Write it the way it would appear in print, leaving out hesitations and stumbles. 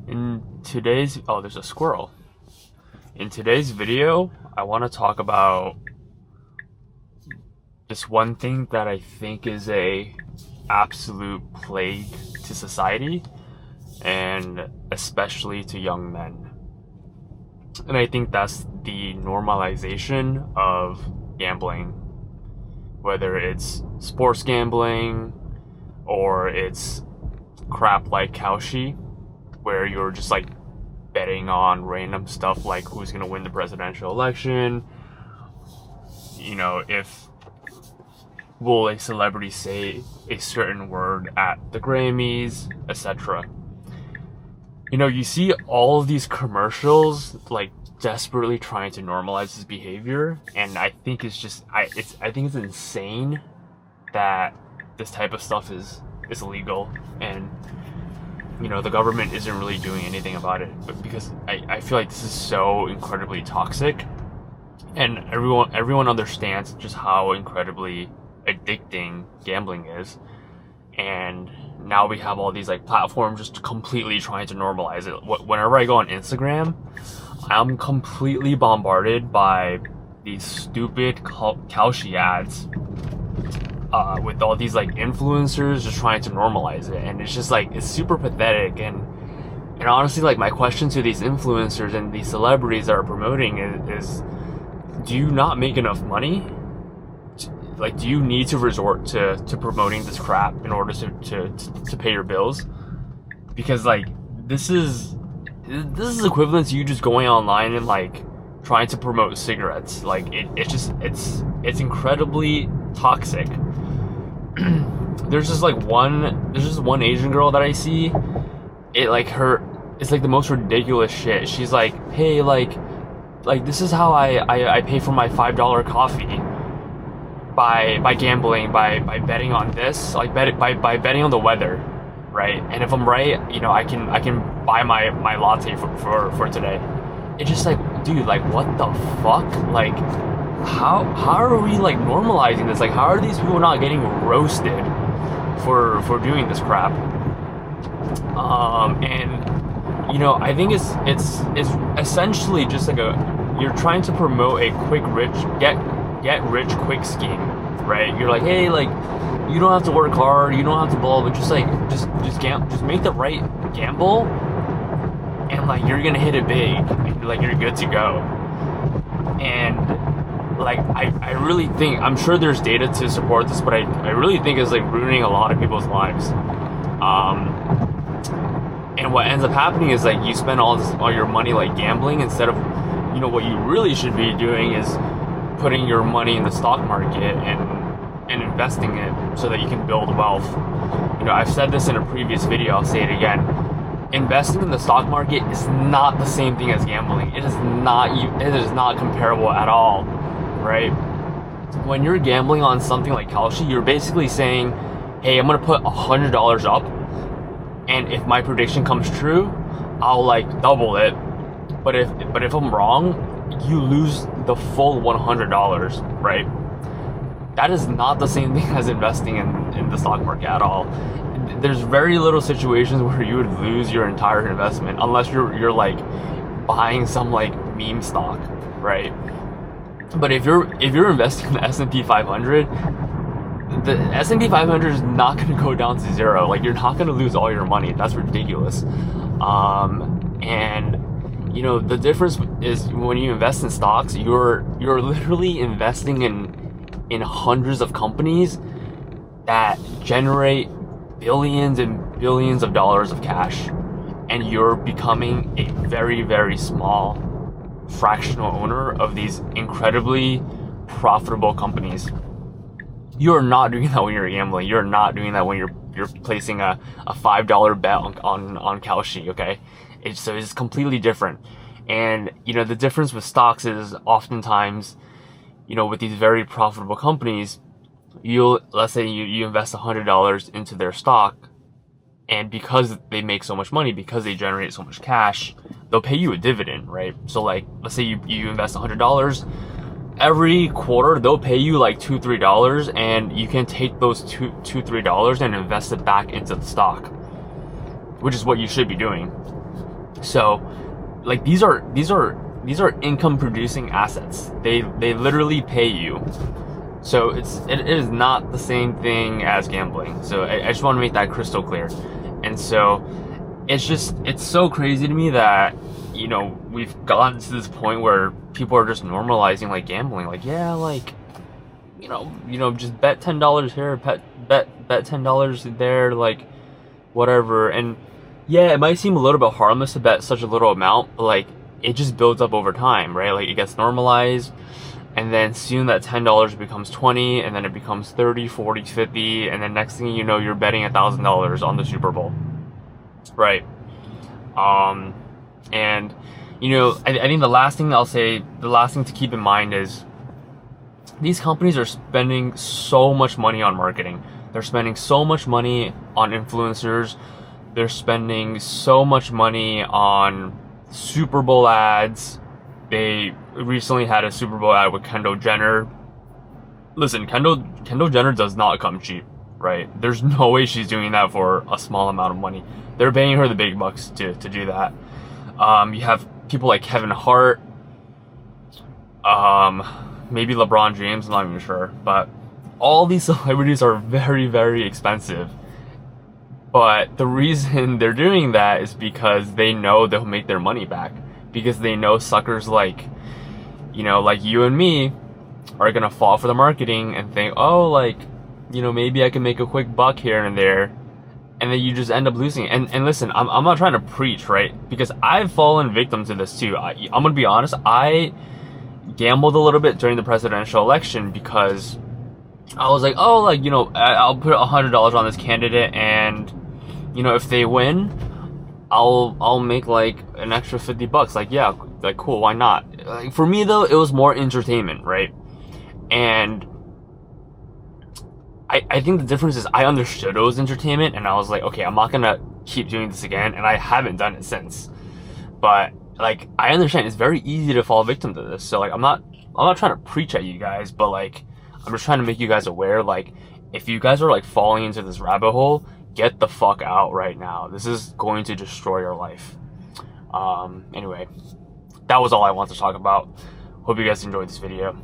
There's a squirrel. In today's video, I want to talk about this one thing that I think is a absolute plague to society, and especially to young men. And I think that's the normalization of gambling. Whether it's sports gambling or it's crap like Kalshi, where you're just like betting on random stuff like who's gonna win the presidential election, if will a celebrity say a certain word at the Grammys, etc. You see all of these commercials like desperately trying to normalize this behavior, and I think I think it's insane that this type of stuff is illegal, and the government isn't really doing anything about it, but because I feel like this is so incredibly toxic, and everyone understands just how incredibly addicting gambling is, and now we have all these like platforms just completely trying to normalize it. Whenever I go on Instagram, I'm completely bombarded by these stupid Kalshi ads with all these like influencers just trying to normalize it, and it's just like it's super pathetic. And honestly, like, my question to these influencers and these celebrities that are promoting is do you not make enough money? Like, do you need to resort to promoting this crap in order to pay your bills? Because like this is equivalent to you just going online and like trying to promote cigarettes. Like it's incredibly toxic. There's just one Asian girl that I see. It's like the most ridiculous shit. She's like, hey, like this is how I pay for my $5 coffee. By gambling, by betting on this, like by betting on the weather, right? And if I'm right, I can buy my latte for today. It's just like, dude, like, what the fuck? Like, how are we like normalizing this? Like, how are these people not getting roasted for doing this crap? And I think it's essentially just like you're trying to promote a get rich quick scheme, right? You're like, hey, like, you don't have to work hard, you don't have to ball, but just make the right gamble, and like you're gonna hit it big, and like you're good to go. And like I really think, I'm sure there's data to support this, but I really think it's like ruining a lot of people's lives. And what ends up happening is like you spend all your money like gambling, instead of what you really should be doing is putting your money in the stock market and investing it so that you can build wealth. I've said this in a previous video, I'll say it again. Investing in the stock market is not the same thing as gambling. It is not comparable at all, right? When you're gambling on something like Kalshi, you're basically saying, hey, I'm gonna put $100 up, and if my prediction comes true, I'll like double it. But if I'm wrong, you lose the full $100, right? That is not the same thing as investing in the stock market at all. There's very little situations where you would lose your entire investment, unless you're like buying some like meme stock, right? But if you're investing in the S&P 500, the S&P 500 is not going to go down to zero. Like, you're not going to lose all your money. That's ridiculous. And the difference is when you invest in stocks, you're literally investing in hundreds of companies that generate billions and billions of dollars of cash, and you're becoming a very, very small fractional owner of these incredibly profitable companies. You're not doing that when you're gambling. You're not doing that when you're placing a $5 bet on Kalshi, okay? It's completely different. And the difference with stocks is oftentimes, with these very profitable companies, let's say you invest $100 into their stock, and because they make so much money, because they generate so much cash, they'll pay you a dividend, right? So like, let's say you invest $100, every quarter they'll pay you like $2-3, and you can take those $2-3 and invest it back into the stock, which is what you should be doing. So like these are income producing assets. They literally pay you. So it is not the same thing as gambling. So I just want to make that crystal clear. And so it's so crazy to me that, you know, we've gotten to this point where people are just normalizing like gambling. Like, yeah, like, you know, just bet $10 here, bet $10 there, like whatever. And yeah, it might seem a little bit harmless to bet such a little amount, but like it just builds up over time, right? Like it gets normalized, and then soon that $10 becomes 20, and then it becomes 30, 40, 50, and then next thing you know, you're betting $1,000 on the Super Bowl, right? And you know, I think the last thing to keep in mind is these companies are spending so much money on marketing. They're spending so much money on influencers. They're spending so much money on Super Bowl ads. They recently had a Super Bowl ad with Kendall Jenner. Listen, Kendall Jenner does not come cheap, right? There's no way she's doing that for a small amount of money. They're paying her the big bucks to do that. You have people like Kevin Hart, maybe LeBron James, I'm not even sure, but all these celebrities are very, very expensive. But the reason they're doing that is because they know they'll make their money back. Because they know suckers like, you know, like you and me are gonna fall for the marketing and think, oh, like, you know, maybe I can make a quick buck here and there. And then you just end up losing. And listen, I'm not trying to preach, right? Because I've fallen victim to this too. I'm gonna be honest, I gambled a little bit during the presidential election because I was like, oh, like, you know, I'll put $100 on this candidate, and, you know, if they win, I'll make like an extra $50. Like, yeah, like cool, why not? Like, for me though, it was more entertainment, right? And I think the difference is I understood it was entertainment, and I was like, okay, I'm not gonna keep doing this again, and I haven't done it since. But like, I understand it's very easy to fall victim to this. So like, I'm not trying to preach at you guys, but like, I'm just trying to make you guys aware. Like, if you guys are like falling into this rabbit hole, get the fuck out right now. This is going to destroy your life. Anyway, that was all I wanted to talk about. Hope you guys enjoyed this video.